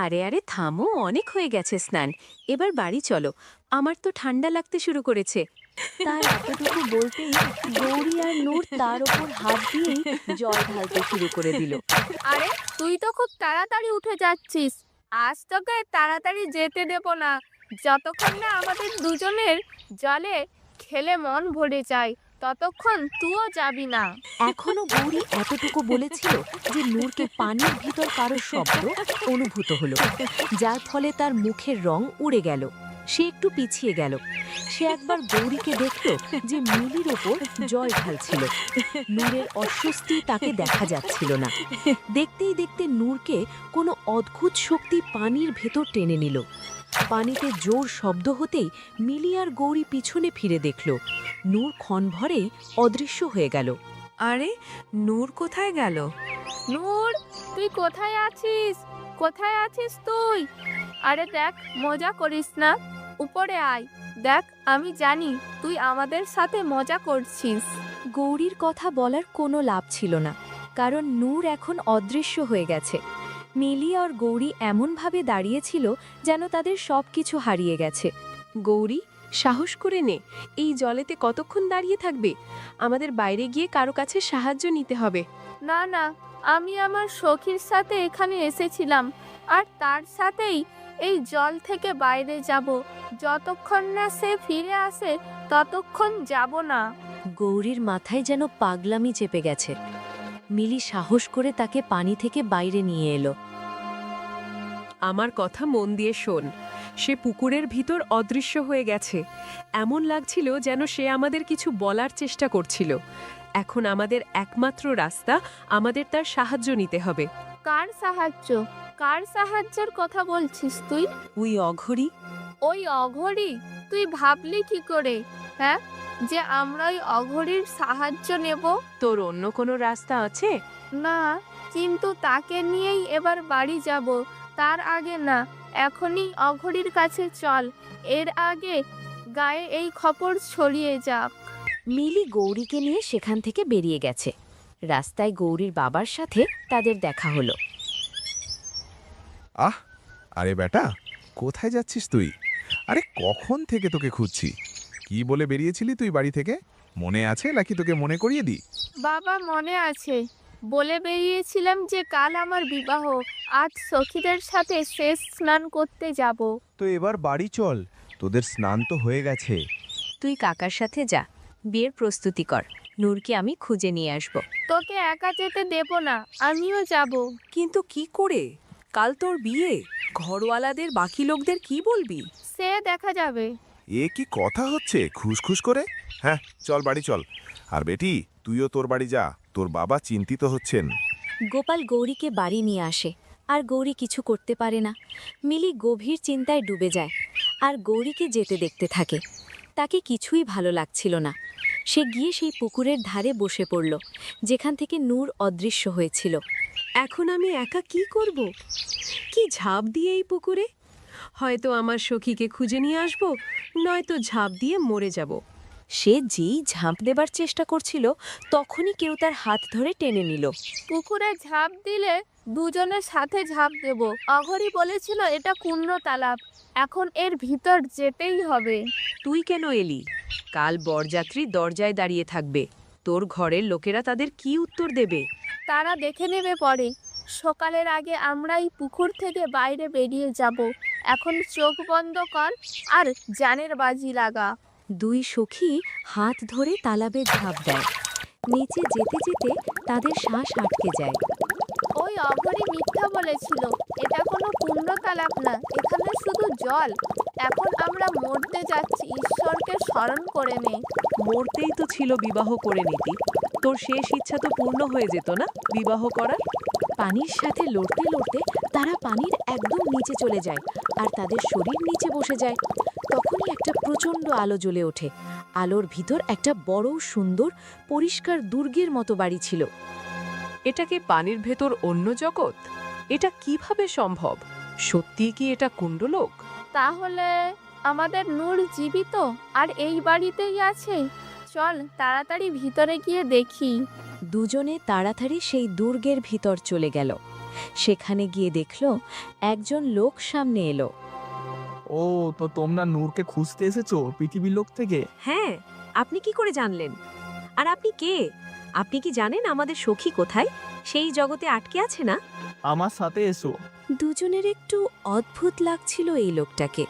আরে আরে থামো, অনেক হয়ে গেছে স্নান। এবার বাড়ি চলো, আমার তো ঠান্ডা লাগতে শুরু করেছে। তার এতটুকু বলতেই গৌরী আর নূর তার ওপর হাত দিয়েই জল ঢালতে শুরু করে দিল। আরে তুই তো খুব তাড়াতাড়ি উঠে যাচ্ছিস। আজ তোকে তাড়াতাড়ি যেতে দেব না, যতক্ষণ না আমাদের দুজনের জলে খেলে মন ভরে যায় ততক্ষণ তুইও যাবি না। এখনো গৌরী এতটুকু বলেছিল যে নূরকে পানির ভিতর কারো শব্দ অনুভূত হলো, যার ফলে তার মুখের রং উড়ে গেল। সে একটু পিছিয়ে গেল। সে একবার গৌরীকে দেখল যে মিলির ওপর জল ঢালছিল। নূরের অস্বস্তি তাকে দেখা যাচ্ছিল না। দেখতেই দেখতে নূরকে কোনো অদ্ভুত শক্তি পানির ভেতর টেনে নিল। পানিতে জোর শব্দ হতেই মিলি আর গৌরী পিছনে ফিরে দেখল নূর ক্ষণভরেই অদৃশ্য হয়ে গেল। আরে নূর কোথায় গেল? নূর, তুই কোথায় আছিস? কোথায় আছিস তুই? আরে দেখ, মজা করিস না, উপরে আয়। দেখ, আমি জানি তুই আমাদের সাথে মজা করছিস। গৌরীর কথা বলার কোনো লাভ ছিল না, কারণ নূর এখন অদৃশ্য হয়ে গেছে। মিলি আর গৌরী এমনভাবে দাঁড়িয়েছিল যেন তাদের সবকিছু হারিয়ে গেছে। গৌরী, সাহস করে নে। এই জলেতে কতক্ষণ দাঁড়িয়ে থাকবে? আমাদের বাইরে গিয়ে কারো কাছে সাহায্য নিতে হবে। না না, আমি আমার সখীর সাথে এখানে এসেছিলাম, আর তার সাথেই এই জল থেকে বাইরে যাব। যতক্ষণ না সে ফিরে আসে ততক্ষণ যাব না। গৌরীর মাথায় যেন পাগলামি চেপে গেছে। মিলি সাহস করে তাকে পানি থেকে বাইরে নিয়ে এলো। আমার কথা মন দিয়ে শোন। সে পুকুরের ভিতর অদৃশ্য হয়ে গেছে। এমন লাগছিল যেন সে আমাদের কিছু বলার চেষ্টা করছিল। এখন আমাদের একমাত্র রাস্তা, আমাদের তার সাহায্য নিতে হবে। কার সাহায্য? কার সাহায্যের কথা বলছিস তুই? ওই অঘরী। ওই অঘরী? তুই ভাবলি কি করে, হ্যাঁ, যে আমরা ওই অঘরীর সাহায্য নেব? তোর অন্য কোনো রাস্তা আছে? না, কিন্তু তাকে নিয়েই এবার বাড়ি যাব। তার আগে না, এখনই অঘরীর কাছে চল, এর আগে গায়ে এই খবর ছড়িয়ে যাক। মিলি গৌরীকে নিয়ে সেখান থেকে বেরিয়ে গেছে। রাস্তায় গৌরীর বাবার সাথে তাদের দেখা হলো। আহ, আরে বেটা, কোথায় যাচ্ছিস তুই? আরে কখন থেকে তোকে খুঁজছি। কি বলে বেরিয়েছিলি তুই বাড়ি থেকে? মনে আছে নাকি তোকে মনে করিয়ে দিই? বাবা, মনে আছে। বলে বেরিয়েছিলাম যে কাল আমার বিবাহ, আজ সখীদের সাথে শেষ স্নান করতে যাব। তো এবার বাড়ি চল, তোদের স্নান তো হয়ে গেছে। তুই কাকার সাথে যা, বিয়ের প্রস্তুতি কর। নূরকে আমি খুঁজে নিয়ে আসব। তোকে একা যেতে দেব না, আমিও যাব। কিন্তু কি করে? কাল তোর বিয়ে, ঘরওয়ালাদের বাকি লোকদের কি বলবি? সে দেখা যাবে। এ কি কথা হচ্ছে খুশখুশ করে? হ্যাঁ, চল বাড়ি চল। আর বেটি, তুইও তোর বাড়ি যা, তোর বাবা চিন্তিত হচ্ছেন। গোপাল গৌরীকে বাড়ি নিয়ে আসে, আর গৌরী কিছু করতে পারে না। মিলি গভীর চিন্তায় ডুবে যায় আর গৌরীকে যেতে দেখতে থাকে। তাকে কিছুই ভালো লাগছিল না। সে গিয়ে সেই পুকুরের ধারে বসে পড়ল, যেখান থেকে নূর অদৃশ্য হয়েছিল। এখন আমি একা কি করব? কি ঝাঁপ দিয়ে এই পুকুরে? হয়তো আমার সখীকে খুঁজে নিয়ে আসব, নয়তো ঝাঁপ দিয়ে মরে যাব। সে যেই ঝাঁপ দেবার চেষ্টা করছিল, তখনই কেউ তার হাত ধরে টেনে নিল। পুকুরে ঝাঁপ দিলে দুজনের সাথে ঝাঁপ দেব। অঘরী বলেছিল এটা কুণ্ড তালাব, এখন এর ভিতর যেতেই হবে। তুই কেন এলি? কাল বরযাত্রী দরজায় দাঁড়িয়ে থাকবে। তোর ঘরের লোকেরা তাদের কি উত্তর দেবে? তারা দেখে নেবে পরে। সকালের আগে আমরাই পুকুর থেকে বাইরে বেরিয়ে যাব। এখন চোখ বন্ধ কর আর জানের বাজি লাগা। দুই সখী হাত ধরে তালাবে ঝাঁপ দেয়। নিচে যেতে যেতে তাদের শ্বাস আটকে যায়। ওই অঘরী মিথ্যা বলেছিল, এটা কোনো কুণ্ড তালাব না, এখানে শুধু জল। এখন আমরা মরতে যাচ্ছি, ঈশ্বরকে স্মরণ করে নে। মরতেই তো ছিল বিবাহ করে নিতি। তোর শেষ ইচ্ছা তো পূর্ণ হয়ে যেত না বিবাহ করার? পানির সাথে লড়তে লড়তে তারা পানির একদম নিচে চলে যায় আর তাদের শরীর নিচে বসে যায়। তখনই একটা প্রচণ্ড আলো জ্বলে ওঠে। আলোর ভিতর একটা বড় সুন্দর পরিষ্কার দুর্গের মতো বাড়ি ছিল। এটা কি পানির ভেতর অন্য জগৎ? এটা কিভাবে সম্ভব? সত্যি কি এটা কুণ্ডলোক? তাহলে আমাদের নূর জীবিত আর এই বাড়িতেই আছে? চল তাড়াতাড়ি ভিতরে গিয়ে দেখি। দুজনে তাড়াতাড়ি সেই দুর্গের ভিতর চলে গেল। সেখানে গিয়ে দেখল একজন লোক সামনে এলো। ও, তো তোমরা নূরকে খুঁজতে এসেছো পৃথিবীর লোক থেকে? হ্যাঁ, আপনি কি করে জানলেন? আর আপনি কে? আপনি কি জানেন আমাদের সখী কোথায়? সেই জগতে আটকে আছে না? আমার সাথে এসো। দুজনের একটু অদ্ভুত লাগছিল এই লোকটাকে,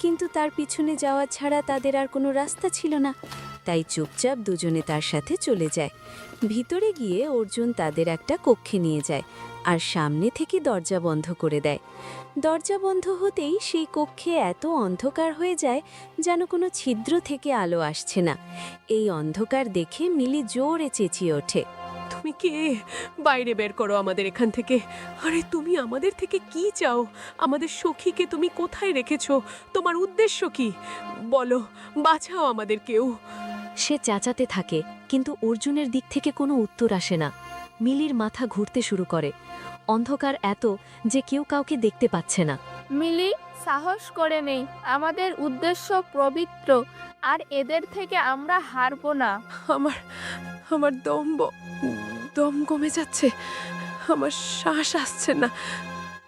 কিন্তু তার পিছনে যাওয়া ছাড়া তাদের আর কোনো রাস্তা ছিল না। তাই চুপচাপ দুজনে তার সাথে চলে যায়। ভিতরে গিয়ে অর্জুন তাদের একটা কক্ষে নিয়ে যায় আর সামনে থেকে দরজা বন্ধ করে দেয়। দরজা বন্ধ হতেই সেই কক্ষে এত অন্ধকার হয়ে যায় যেন কোনো ছিদ্র থেকে আলো আসছে না। এই অন্ধকার দেখে মিলি জোরে চেঁচিয়ে ওঠে। তুমি কে? বাইরে বের করো আমাদের এখান থেকে। আরে তুমি আমাদের থেকে কি চাও? আমাদের সখীকে তুমি কোথায় রেখেছো? তোমার উদ্দেশ্য কি? বলো, বাঁচাও আমাদের কেউ। সে চেঁচাতে থাকে, কিন্তু অর্জুনের দিক থেকে কোনো উত্তর আসে না। মিলির মাথা ঘুরতে শুরু করে। অন্ধকার এত যে কেউ কাউকে দেখতে পাচ্ছে না। মিলি, সাহস করে নেই, আমাদের উদ্দেশ্য পবিত্র, আর এদের থেকে আমরা হারবো না। আমার আমার দম কমে যাচ্ছে, আমার শ্বাস আসছে না।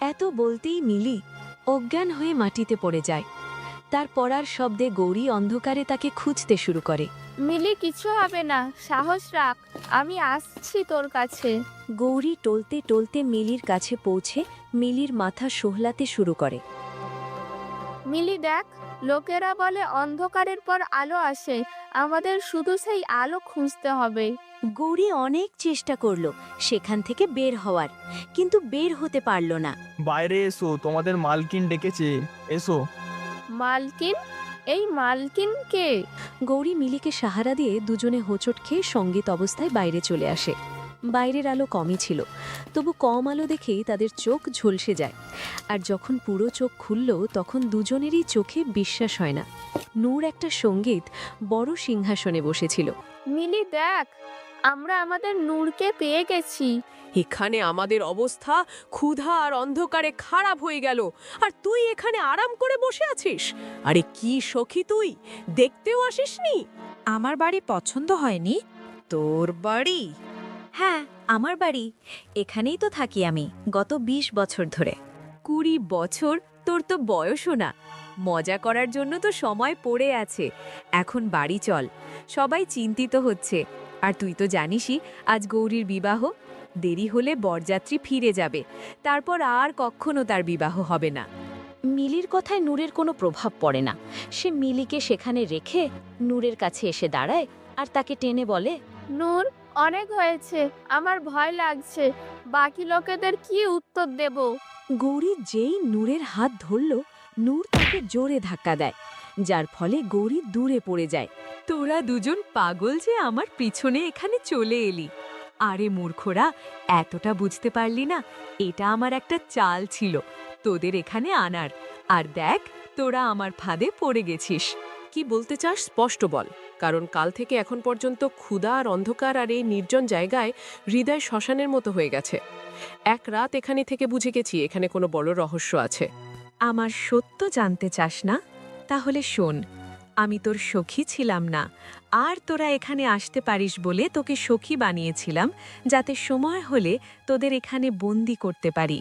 এত বলতেই মিলি অজ্ঞান হয়ে মাটিতে পড়ে যায়। তার পড়ার শব্দে গৌরী অন্ধকারে তাকে খুঁজতে শুরু করে। মিলি, কিছু হবে না, সাহস রাখ, আমি আসছি তোর কাছে। গৌরী টলতে টলতে মিলির কাছে পৌঁছে মিলির মাথা সোহলাতে শুরু করে। মিলি দেখ, লোকেরা বলে অন্ধকারের পর আলো আসে, আমাদের শুধু সেই আলো খুঁজতে হবে। গৌরী অনেক চেষ্টা করলো সেখান থেকে বের হওয়ার, কিন্তু বের হতে পারল না। বাইরে এসো, তোমাদের মালকিন ডেকেছে, এসো। মালকিন? এই মালকিন কে? গৌরী মিলিকে সাহারা দিয়ে দুজনে হোঁচট খেয়ে সঙ্গীত অবস্থায় বাইরে চলে আসে। বাইরের আলো কমই ছিল, তবু কম আলো দেখেই তাদের চোখ ঝলসে যায়। আর যখন পুরো চোখ খুলল তখন দুজনেরই চোখে বিশ্বাস হয় না। নূর একটা সঙ্গীত বড় সিংহাসনে বসেছিল। মিলি দেখ, আমরা আমাদের নূরকে পেয়ে গেছি। এখানে আমাদের অবস্থা ক্ষুধা আর অন্ধকারে খারাপ হয়ে গেল, আর তুই এখানে আরাম করে বসে আছিস? আরে কি সখী তুই, দেখতেও আসিসনি? আমার বাড়ি পছন্দ হয়নি? তোর বাড়ি? হ্যাঁ, আমার বাড়ি। এখানেই তো থাকি আমি গত 20 বছর ধরে। 20 বছর? তোর তো বয়সও না। মজা করার জন্য তো সময় পড়ে আছে। এখন বাড়ি চল, সবাই চিন্তিত হচ্ছে। আর তুই তো জানিসই আজ গৌরীর বিবাহ। দেরি হলে বরযাত্রী ফিরে যাবে, তারপর আর কখনো তার বিবাহ হবে না। মিলির কথায় নূরের কোনো প্রভাব পড়ে না। সে মিলিকে সেখানে রেখে নূরের কাছে এসে দাঁড়ায় আর তাকে টেনে বলে, নূর, অনেক হয়েছে, আমার ভয় লাগছে, বাকি লোকেদের কি উত্তর দেব? গৌরী যেই নূরের হাত ধরল, নূর তাকে জোরে ধাক্কা দেয়, যার ফলে গৌরী দূরে পড়ে যায়। তোরা দুজন পাগল যে আমার পিছনে এখানে চলে এলি। আরে মূর্খরা, এতটা বুঝতে পারলি না? এটা আমার একটা চাল ছিল তোদের এখানে আনার। আর দেখ, তোরা আমার ফাঁদে পড়ে গেছিস। কি বলতে চাস স্পষ্ট বল, কারণ কাল থেকে এখন পর্যন্ত ক্ষুধা আর অন্ধকার আর এই নির্জন জায়গায় হৃদয় শ্মশানের মতো হয়ে গেছে। এক রাত এখানে থেকে বুঝে গেছি এখানে কোনো বড় রহস্য আছে। আমার সত্য জানতে চাস না? তাহলে শোন, আমি তোর সখী ছিলাম না, আর তোরা এখানে আসতে পারিস বলে তোকে সখী বানিয়েছিলাম, যাতে সময় হলে তোদের এখানে বন্দি করতে পারি।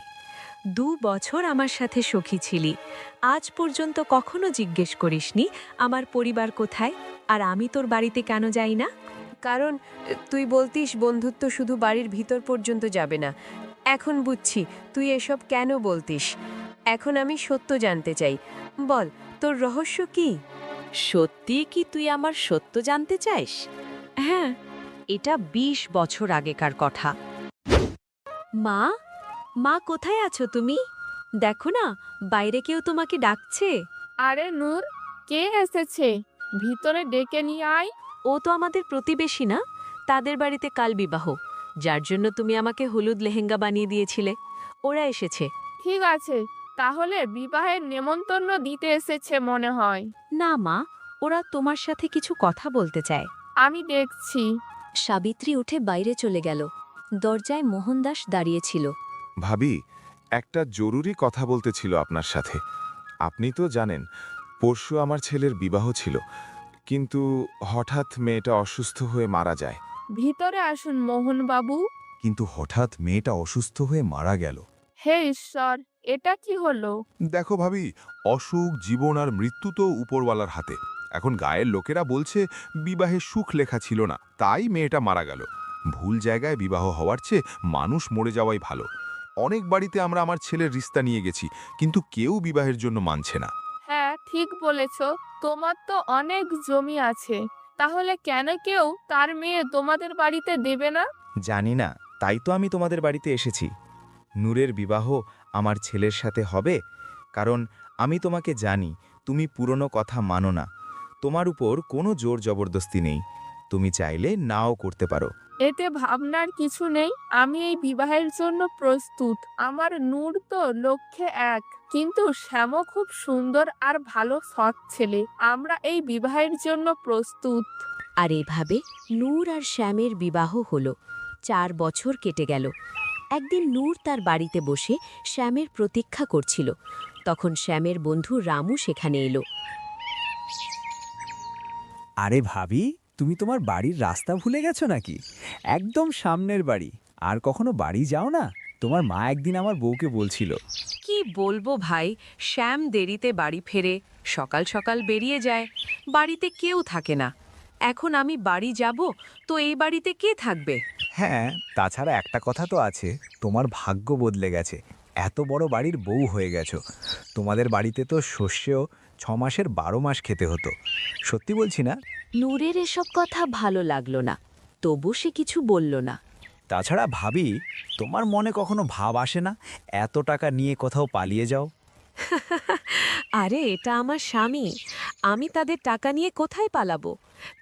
2 বছর আমার সাথে সখী ছিলি, আজ পর্যন্ত কখনো জিজ্ঞেস করিসনি আমার পরিবার কোথায় আর আমি তোর বাড়িতে কেন যাই না। কারণ তুই বলতিস বন্ধুত্ব শুধু বাড়ির ভিতর পর্যন্ত যাবে না। এখন বুঝছি তুই এসব কেন বলতিস। এখন আমি সত্য জানতে চাই, বল তোর রহস্য কি? সত্যি কি তুই আমার সত্য জানতে চাইস? হ্যাঁ। এটা 20 বছর আগেকার কথা। মা, মা কোথায় আছো তুমি? দেখো না, বাইরে কেউ তোমাকে ডাকছে। আরে নূর, কে এসেছে? ভিতরে ডেকে নিয়ে আয়। ও তো আমাদের প্রতিবেশী না? তাদের বাড়িতে কাল বিবাহ, যার জন্য তুমি আমাকে হলুদ লেহেঙ্গা বানিয়ে দিয়েছিলে। ওরা এসেছে। ঠিক আছে, তাহলে বিবাহের নেমন্তন্ন দিতে এসেছে মনে হয়। না মা, ওরা তোমার সাথে কিছু কথা বলতে চায়। আমি দেখছি। সাবিত্রী উঠে বাইরে চলে গেল। দরজায় মোহনদাস দাঁড়িয়েছিল। ভাবি, একটা জরুরি কথা বলতে ছিল আপনার সাথে। আপনি তো জানেন পরশু আমার ছেলের বিবাহ ছিল, কিন্তু হঠাৎ মেয়েটা অসুস্থ হয়ে মারা যায়। ভিতরে আসুন মোহনবাবু। কিন্তু হঠাৎ মেয়েটা অসুস্থ হয়ে মারা গেল। হে ঈশ্বর, এটা কি হলো? দেখো ভাবি, অসুখ, জীবন আর মৃত্যু তো উপরওয়ালার হাতে। এখন গায়ের লোকেরা বলছে বিবাহে সুখ লেখা ছিল না, তাই মেয়েটা মারা গেল। ভুল জায়গায় বিবাহ হওয়ার চেয়ে মানুষ মরে যাওয়াই ভালো। অনেক বাড়িতে আমরা আমার ছেলের রিস্তা নিয়ে গেছি, কিন্তু কেউ বিবাহের জন্য মানছে না। হ্যাঁ, ঠিক বলেছ। তোমার তো অনেক জমি আছে, তাহলে কেন কেউ তার মেয়ে তোমাদের বাড়িতে দেবে না? জানি না, তাই তো আমি তোমাদের বাড়িতে এসেছি। নূরের বিবাহ আমার ছেলের সাথে হবে, কারণ আমি তোমাকে জানি তুমি পুরনো কথা মানো না। তোমার উপর কোনো জোর জবরদস্তি নেই, তুমি চাইলে নাও করতে পারো। এতে ভাবনার কিছু নেই। আমি এই বিবাহের জন্য প্রস্তুত। আমার নূর তো লক্ষ্যে এক, কিন্তু শ্যামও খুব সুন্দর আর ভালো সৎ ছেলে। আমরা এই বিবাহের জন্য প্রস্তুত। আর এভাবে নূর আর শ্যামের বিবাহ হলো। 4 বছর কেটে গেল। একদিন নূর তার বাড়িতে বসে শ্যামের প্রতীক্ষা করছিল। তখন শ্যামের বন্ধু রামু সেখানে এলো। আরে ভাবি, তুমি তোমার বাড়ির রাস্তা ভুলে গেছো নাকি? একদম সামনের বাড়ি। আর কখনো বাড়ি যাও না? তোমার মা একদিন আমার বউকে বলছিল। কি বলবো ভাই, শ্যাম দেরিতে বাড়ি ফেরে, সকাল সকাল বেরিয়ে যায়, বাড়িতে কেউ থাকে না। এখন আমি বাড়ি যাব, তো এই বাড়িতে কে থাকবে? হ্যাঁ, তাছাড়া একটা কথা তো আছে, তোমার ভাগ্য বদলে গেছে। এত বড় বাড়ির বউ হয়ে গেছো। তোমাদের বাড়িতে তো শস্যেও 6 মাসের 12 মাস খেতে হতো। সত্যি বলছি না? নূরের এসব কথা ভালো লাগলো না, তবু সে কিছু বলল না। তাছাড়া ভাবি, তোমার মনে কখনো ভাব আসে না এত টাকা নিয়ে কোথাও পালিয়ে যাও? আরে এটা আমার স্বামী, আমি তাদের টাকা নিয়ে কোথায় পালাবো?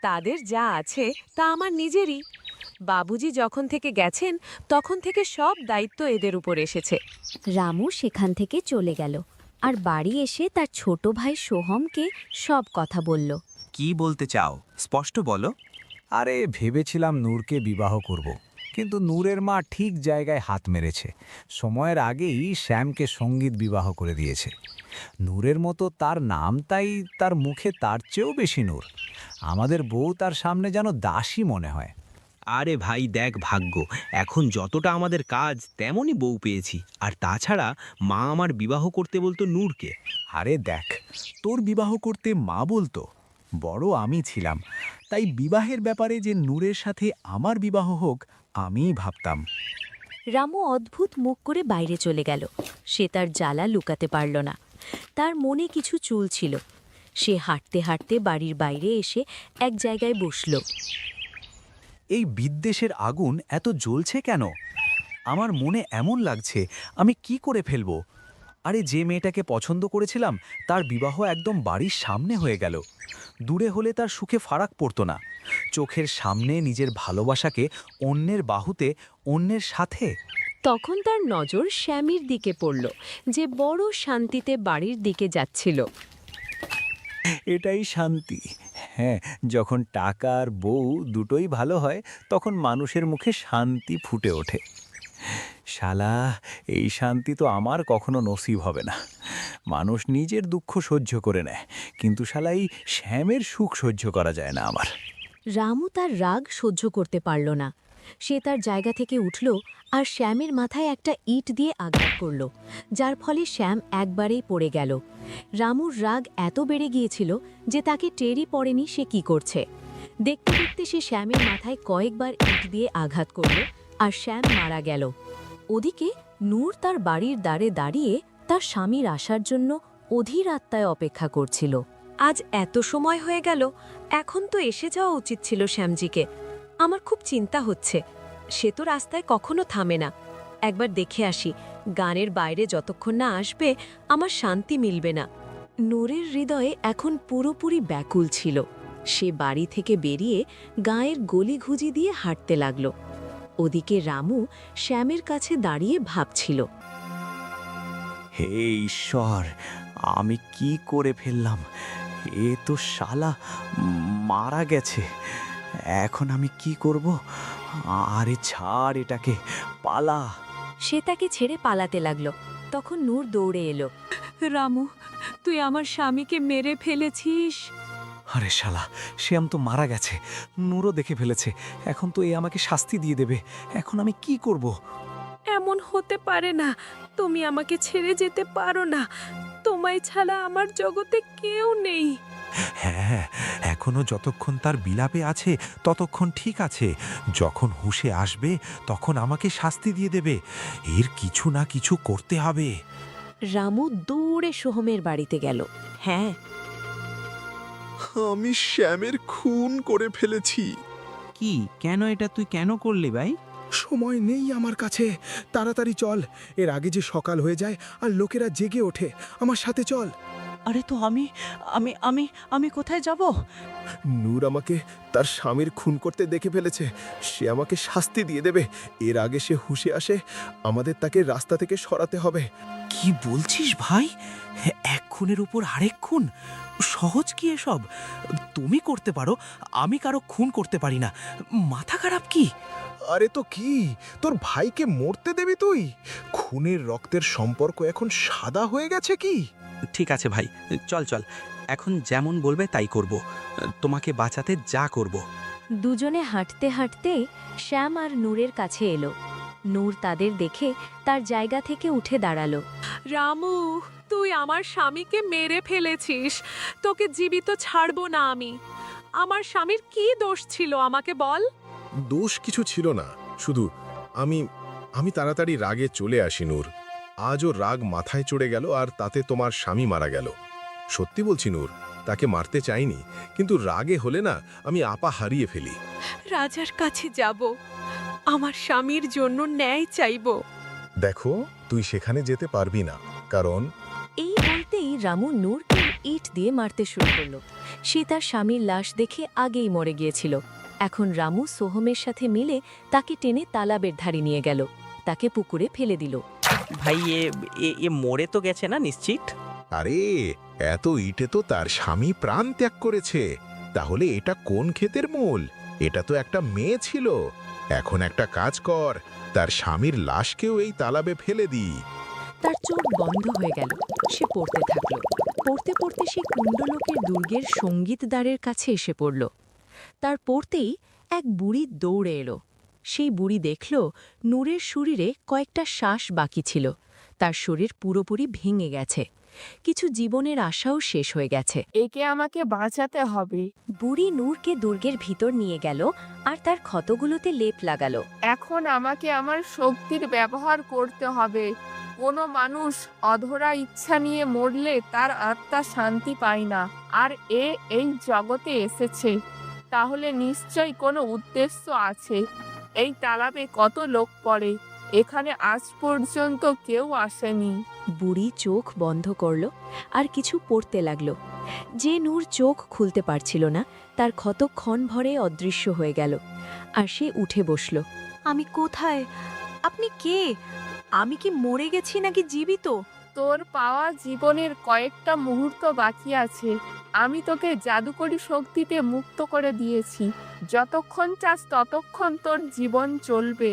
তাদের যা আছে তা আমার নিজেরই। বাবুজি যখন থেকে গেছেন তখন থেকে সব দায়িত্ব এদের উপর এসেছে। রামু সেখান থেকে চলে গেল আর বাড়ি এসে তার ছোট ভাই সোহমকে সব কথা বলল। কি বলতে চাও, স্পষ্ট বলো। আরে ভেবেছিলাম নূরকে বিবাহ করব, কিন্তু নূরের মা ঠিক জায়গায় হাত মেরেছে। সময়ের আগেই শ্যামকে সঙ্গীত বিবাহ করে দিয়েছে। নূরের মতো তার নাম, তাই তার মুখে তার চেয়েও বেশি নূর। আমাদের বউ তার সামনে যেন দাসী মনে হয়। আরে ভাই দেখ ভাগ্য, এখন যতটা আমাদের কাজ তেমনই বউ পেয়েছি। আর তাছাড়া মা আমার বিবাহ করতে বলতো নূরকে। আরে দেখ, তোর বিবাহ করতে মা বলতো, বড় আমি ছিলাম, তাই বিবাহের ব্যাপারে যে নূরের সাথে আমার বিবাহ হোক আমিই ভাবতাম। রামু অদ্ভুত মুখ করে বাইরে চলে গেল। সে তার জ্বালা লুকাতে পারল না। তার মনে কিছু চুলছিল। সে হাঁটতে হাঁটতে বাড়ির বাইরে এসে এক জায়গায় বসল। এই বিদ্বেষের আগুন এত জ্বলছে কেন? আমার মনে এমন লাগছে, আমি কি করে ফেলবো? আরে যে মেয়েটাকে পছন্দ করেছিলাম তার বিবাহ একদম বাড়ির সামনে হয়ে গেল। দূরে হলে তার সুখে ফারাক পড়তো না, চোখের সামনে নিজের ভালোবাসাকে অন্যের বাহুতে, অন্যের সাথে। তখন তার নজর শ্যামীর দিকে পড়ল, যে বড় শান্তিতে বাড়ির দিকে যাচ্ছিল। এটাই শান্তি। হ্যাঁ, যখন টাকা আর বউ দুটোই ভালো হয় তখন মানুষের মুখে শান্তি ফুটে ওঠে। শালা, এই শান্তি তো আমার কখনো নসিব হবে না। মানুষ নিজের দুঃখ সহ্য করে নেয়, কিন্তু শালা এই শ্যামের সুখ সহ্য করা যায় না আমার। রামু তার রাগ সহ্য করতে পারল না। সে তার জায়গা থেকে উঠল আর শ্যামের মাথায় একটা ইট দিয়ে আঘাত করল, যার ফলে শ্যাম একবারেই পড়ে গেল। রামুর রাগ এত বেড়ে গিয়েছিল যে তাকে টেরই পড়েনি সে কি করছে। দেখতে দেখতে সে শ্যামের মাথায় কয়েকবার ইট দিয়ে আঘাত করল আর শ্যাম মারা গেল। ওদিকে নূর তার বাড়ির দ্বারে দাঁড়িয়ে তার স্বামীর আসার জন্য অধীর আত্মায় অপেক্ষা করছিল। আজ এত সময় হয়ে গেল, এখন তো এসে যাওয়া উচিত ছিল শ্যামজিকে। আমার খুব চিন্তা হচ্ছে, সে তো রাস্তায় কখনো থামে না। একবার দেখে আসি, গানের বাইরে যতক্ষণ না আসবে আমার শান্তি মিলবে না। নূরের হৃদয়ে এখন পুরোপুরি ব্যাকুল ছিল। সে বাড়ি থেকে বেরিয়ে গায়ের গলিঘুজি দিয়ে হাঁটতে লাগল। ওদিকে রামু শ্যামের কাছে দাঁড়িয়ে ভাবছিল, হে ঈশ্বর, আমি কি করে ফেললাম? এ তো শালা মারা গেছে। এখন আমি কি করব? আরে ছাড় এটাকে, পালা। সে তাকে ছেড়ে পালাতে লাগল। তখন নূর দৌড়ে এলো। রামু, তুই আমার স্বামীকে মেরে ফেলেছিস। আরে শালা, শ্যাম তো মারা গেছে, নূরও দেখে ফেলেছে। এখন তো এ আমাকে শাস্তি দিয়ে দেবে। এখন আমি কি করব? এমন হতে পারে না, তুমি আমাকে ছেড়ে যেতে পারো না। তোমায় ছাড়া আমার জগতে কেউ নেই। হ্যাঁ, এখনো যতক্ষণ তার বিলাপে আছে ততক্ষণ ঠিক আছে। যখন হুঁশে আসবে তখন আমাকে শাস্তি দিয়ে দেবে। এর কিছু না কিছু করতে হবে। রামু দৌড়ে সোহমের বাড়িতে গেল। হ্যাঁ, আমি শ্যামের খুন করে ফেলেছি। কি, কেন এটা তুই কেন করলি ভাই? সময় নেই আমার কাছে, তাড়াতাড়ি চল, এর আগে যে সকাল হয়ে যায় আর লোকেরা জেগে ওঠে। আমার সাথে চল। আরে তো আমি আমি আমি আমি কোথায় যাব? নূর আমাকে তার স্বামীর খুন করতে দেখে ফেলেছে, সে আমাকে শাস্তি দিয়ে দেবে। এর আগে সে হুঁশে আসে, আমাদের তাকে রাস্তা থেকে সরাতে হবে। কি বলছিস ভাই? এক খুনের উপর আরেক খুন? সহজ কি এসব? তুমি করতে পারো, আমি কারো খুন করতে পারি না। মাথা খারাপ কি? আরে তো কি, তোর ভাইকে মরতে দেবি তুই? খুনের রক্তের সম্পর্ক এখন সাদা হয়ে গেছে কি? ঠিক আছে ভাই, চল চল, এখন যেমন বলবে তাই করব, তোমাকে বাঁচাতে যা করব। দুজনে হাঁটতে হাঁটতে শ্যাম আর নূরের কাছে এলো। নূর তাদের দেখে তার জায়গা থেকে উঠে দাঁড়ালো। রামু, তুই আমার স্বামীকে মেরে ফেলেছিস। তোকে জীবিত ছাড়বো না আমি। আমার স্বামীর কি দোষ ছিল আমাকে বল। দোষ কিছু ছিল না, শুধু আমি তাড়াতাড়ি রাগে চলে আসি নূর। আজও রাগ মাথায় চড়ে গেল আর তাতে তোমার স্বামী মারা গেল। সত্যি বলছি নূর, তাকে মারতে চাইনি, কিন্তু রাগে হলে না আমি আপা হারিয়ে ফেলি। রাজার কাছে যাব, আমার স্বামীর জন্য ন্যায় চাইব। দেখো, তুই সেখানে যেতে পারবি না, কারণ এই বলতেই রামু নূরকে ইট দিয়ে মারতে শুরু করলো। সে তার স্বামীর লাশ দেখে আগেই মরে গিয়েছিল। এখন রামু সোহমের সাথে মিলে তাকে টেনে তালাবের ধারে নিয়ে গেল, তাকে পুকুরে ফেলে দিল। ভাই, এ মরে তো গেছে না নিশ্চিত? আরে এত ইটে তো তার স্বামী প্রাণ ত্যাগ করেছে, তাহলে এটা কোন ক্ষেতের মূল? এটা তো একটা মেয়ে ছিল। এখন একটা কাজ কর, তার স্বামীর লাশকেও এই তালাবে ফেলে দিই। তার চোখ বন্ধ হয়ে গেল। সে পড়তে থাকল। পড়তে পড়তে সে কুণ্ডলোকের দুর্গের সঙ্গীতদ্বারের কাছে এসে পড়ল। তার পড়তেই এক বুড়ি দৌড়ে এলো। সেই বুড়ি দেখল নূরের শরীরে কয়েকটা শ্বাস বাকি ছিল। তার শরীর পুরোপুরি ভেঙে গেছে, কিছু জীবনের আশাও শেষ হয়ে গেছে। একে আমাকে বাঁচাতে হবে। বুড়ি নূরকে দুর্গের ভিতর নিয়ে গেল আর তার ক্ষতগুলোতে লেপ লাগালো। এখন আমাকে আমার শক্তির ব্যবহার করতে হবে। কোনো মানুষ অধরা ইচ্ছা নিয়ে মরলে তার আত্মা শান্তি পায় না। আর এই জগতে এসেছে, তাহলে নিশ্চয়ই কোনো উদ্দেশ্য আছে। এই তালাবে কত লোক পড়ে, এখানে আজ পর্যন্ত কেউ আসেনি। বুড়ি চোখ বন্ধ করল আর কিছু পড়তে লাগলো। যে নূর চোখ খুলতে পারছিল না, তার ক্ষত ক্ষণ ভরে অদৃশ্য হয়ে গেল আর সে উঠে বসল। আমি কোথায়? আপনি কে? আমি কি মরে গেছি নাকি জীবিত? তোর পাওয়া জীবনের কয়েকটা মুহূর্ত বাকি আছে। আমি তোকে জাদুকরি শক্তিতে মুক্ত করে দিয়েছি। যতক্ষণ চাস ততক্ষণ তোর জীবন চলবে।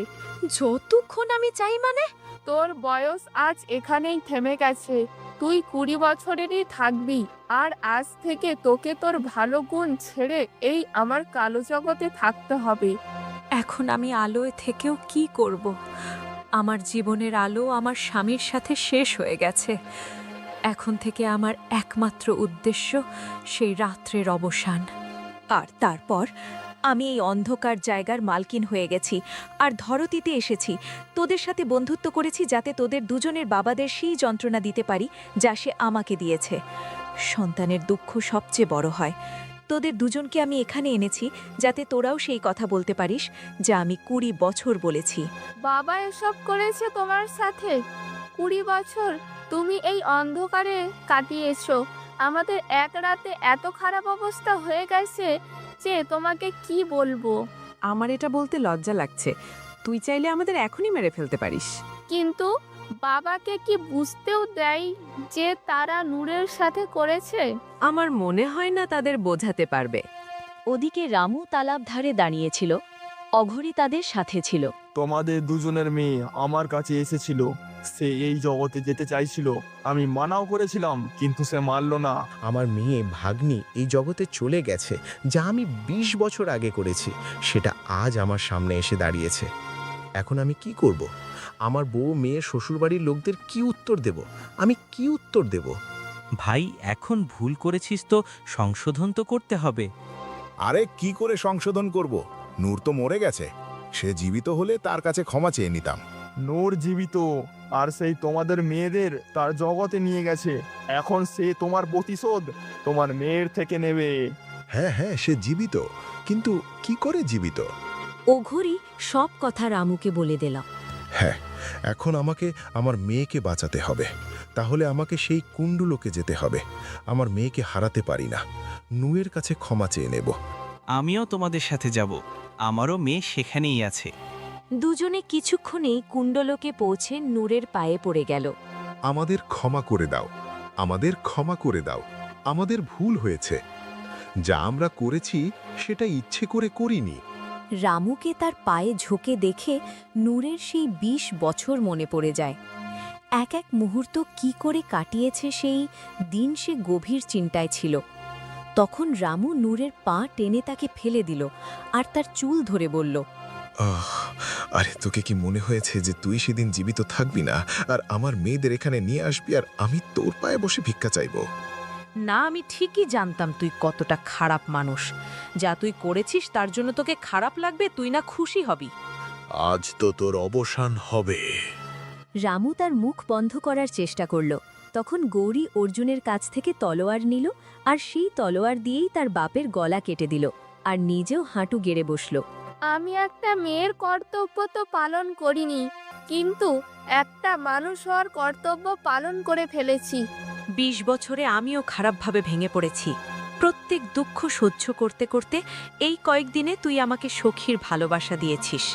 যতক্ষণ আমি চাই মানে? তোর বয়স আজ এখানেই থেমে গেছে। তুই 20 বছরেরই থাকবি। আর আজ থেকে তোকে তোর ভালো গুণ ছেড়ে এই আমার কালো জগতে থাকতে হবে। এখন আমি আলোয় থেকেও কি করব? আমার জীবনের আলো আমার স্বামীর সাথে শেষ হয়ে গেছে। এখন থেকে আমার একমাত্র উদ্দেশ্য সেই রাত্রের অবসান। আর তারপর আমি এই অন্ধকার জায়গার মালকিন হয়ে গেছি আর ধরতিতে এসেছি। তোদের সাথে বন্ধুত্ব করেছি যাতে তোদের দুজনের বাবাদের সেই যন্ত্রণা দিতে পারি যা সে আমাকে দিয়েছে। সন্তানের দুঃখ সবচেয়ে বড় হয়। তোদের দুজনকে আমি এখানে এনেছি যাতে তোরাও সেই কথা বলতে পারিস যা আমি 20 বছর বলেছি। বাবা এসব করেছে তোমার সাথে? 20 বছর তুমি এই অন্ধকারে কাটিয়েছো। আমাদের এক রাতে এত খারাপ অবস্থা হয়ে গেছে যে তোমাকে কি বলবো। আমার এটা বলতে লজ্জা লাগছে। তুই চাইলে আমাদের এখনই মেরে ফেলতে পারিস। কিন্তু বাবাকে কি বুঝতেও দেয় যে তারা নূরের সাথে করেছে? আমার মনে হয় না তাদের বোঝাতে পারবে। ওদিকে রামু তালাব ধারে দাঁড়িয়েছিল। অঘরী তাদের সাথে ছিল। তোমাদের দুজনের মেয়ে আমার কাছে এসেছিল। সে এই জগতে যেতে চাইছিল, আমি মানাও করেছিলাম, কিন্তু সে মানল না। আমার মেয়ে ভাগ্নি এই জগতে চলে গেছে, যা আমি 20 বছর আগে করেছি, সেটা আজ আমার সামনে এসে দাঁড়িয়েছে। এখন আমি কি করব? আমার বউ মেয়ে শ্বশুরবাড়ির লোকদের কি উত্তর দেব? আমি কি উত্তর দেব? ভাই, এখন ভুল করেছিস তো সংশোধন তো করতে হবে। আরে কি করে সংশোধন করব? নূর তো মরে গেছে। সে জীবিত হলে তার কাছে ক্ষমা চেয়ে নিতাম। নূর জীবিত, আর সেই তোমাদের মেয়েদের তার জগতে নিয়ে গেছে। এখন সে তোমার প্রতিশোধ তোমার মেয়ের থেকে নেবে। হ্যাঁ হ্যাঁ, সে জীবিত, কিন্তু কি করে জীবিত? অঘোরী সব কথা রামুকে বলে দিল। হ্যাঁ, এখন আমাকে আমার মেয়েকে বাঁচাতে হবে। তাহলে আমাকে সেই কুণ্ডুলোকে যেতে হবে। আমার মেয়েকে হারাতে পারি না। নূরের কাছে ক্ষমা চেয়ে নেব। আমিও তোমাদের সাথে যাব, আমারও মেয়ে সেখানেই আছে। দুজনে কিছুক্ষণেই কুণ্ডলোকে পৌঁছে নূরের পায়ে পড়ে গেল। আমাদের ক্ষমা করে দাও, আমাদের ক্ষমা করে দাও। আমাদের ভুল হয়েছে। যা আমরা করেছি সেটা ইচ্ছে করে করিনি। রামুকে তার পায়ে ঝুঁকে দেখে নূরের সেই 20 বছর মনে পড়ে যায়। এক এক মুহূর্ত কি করে কাটিয়েছে সেই দিন, সে গভীর চিন্তায় ছিল। তখন রামু নূরের পা টেনে তাকে ফেলে দিল আর তার চুল ধরে বলল, আরে তোকে কি মনে হয়েছে যে তুই সেদিন জীবিত থাকবি না, আর আমার মেয়েদের এখানে নিয়ে আসবি, আর আমি তোর পায়ে বসে ভিক্ষা চাইব? না, আমি ঠিকই জানতাম তুই কতটা খারাপ মানুষ। যা তুই করেছিস তার জন্য তোকে খারাপ লাগবে, তুই না খুশি হবি। আজ তো তোর অবসান হবে। রামু তার মুখ বন্ধ করার চেষ্টা করল। তখন গৌরী অর্জুনের কাছ থেকে তলোয়ার নিল আর সেই তলোয়ার দিয়েই তার বাপের গলা কেটে দিল আর নিজেও হাঁটু গেড়ে বসল। আমি একটা মেয়ের কর্তব্য তো পালন করিনি, কিন্তু একটা মানুষ হওয়ার কর্তব্য পালন করে ফেলেছি। 20 বছরে আমিও খারাপভাবে ভেঙে পড়েছি। প্রত্যেক দুঃখ সহ্য করতে করতে এই কয়েকদিনে তুই আমাকে সখীর ভালোবাসা দিয়েছিস।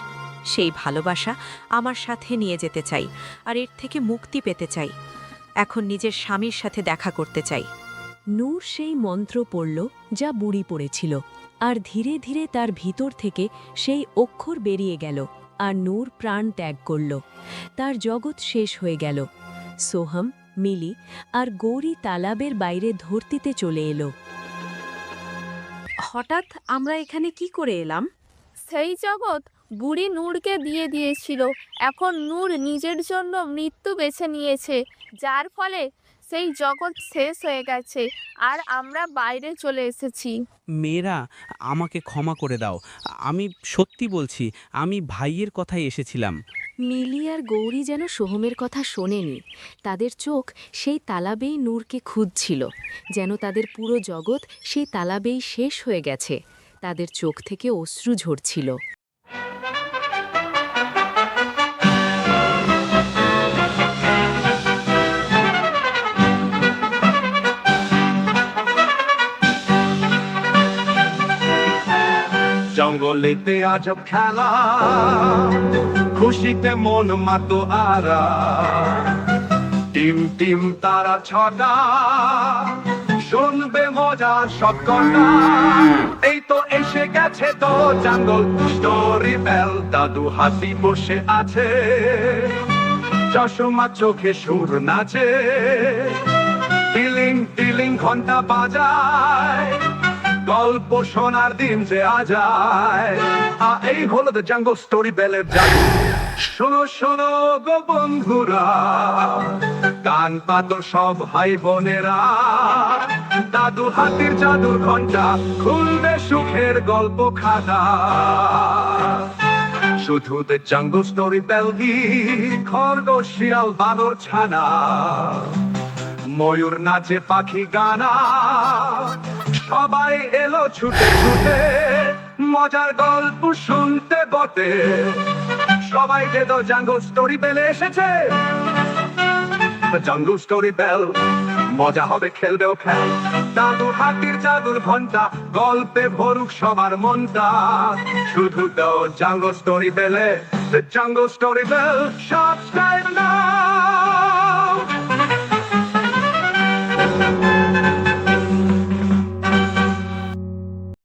সেই ভালোবাসা আমার সাথে নিয়ে যেতে চাই, আর এর থেকে মুক্তি পেতে চাই। এখন নিজের স্বামীর সাথে দেখা করতে চাই। নূর সেই মন্ত্র পড়ল যা বুড়ি পড়েছিল, আর ধীরে ধীরে তার ভিতর থেকে সেই অক্ষর বেরিয়ে গেল, আর নূর প্রাণ ত্যাগ করল। তার জগৎ শেষ হয়ে গেল। সোহম, মিলি আর গৌরী তালাবের বাইরে ধরতিতে চলে এলো। হঠাৎ আমরা এখানে কি করে এলাম? সেই জগৎ বুড়ি নূরকে দিয়ে দিয়েছিল। এখন নূর নিজের জন্য মৃত্যু বেছে নিয়েছে, যার ফলে সেই জগৎ শেষ হয়ে গেছে, আর আমরা বাইরে চলে এসেছি। মেয়েরা, আমাকে ক্ষমা করে দাও। আমি সত্যি বলছি, আমি ভাইয়ের কথাই এসেছিলাম। মিলি আর গৌরী যেন সোহমের কথা শোনেনি। তাদের চোখ সেই তালাবেই নূরকে খুঁজছিল, যেন তাদের পুরো জগৎ সেই তালাবেই শেষ হয়ে গেছে। তাদের চোখ থেকে অশ্রু ঝরছিল। জঙ্গলেতে আজব খেলা, খুশিতে মন মাতো আরা, টিম টিম তারা ছটা, শুনবে মজার সব কথা। এই তো এসে গেছে তো জঙ্গল স্টোরি বেল। দাদু হাতি বসে আছে, চশমা চোখে সুর নাচে, টিলিং টিলিং ঘন্টা বাজায়, গল্প শোনার দিন যে আজায়। এই হলো দ্য জাঙ্গল স্টোরি বেলের জাদু। শোনো শোনো গো বন্ধুরা, কান পাতো সব ভাই বোনেরা, দাদু হাতির জাদুর ঘন্টা খুলবে সুখের গল্প খাতা। শুধু দ্য জাঙ্গল স্টোরি বেল কি খরগোশ শিয়াল বানর ছানা, ময়ূর নাচে পাখি গানা, সবাই এলো ছুটে ছুটে মজার গল্প শুনতে বটে। সবাই যে তো জাঙ্গল স্টোরি বেলে এসেছে। জাঙ্গল স্টোরি বেল, মজা হবে খেলবেও খেল। দাদু হাতির জাদুর ঘন্টা, গল্পে ভরুক সবার মনটা। শুধু তো জাঙ্গল স্টোরি বেলে, জাঙ্গল স্টোরি বেল, সাবস্ক্রাইব না।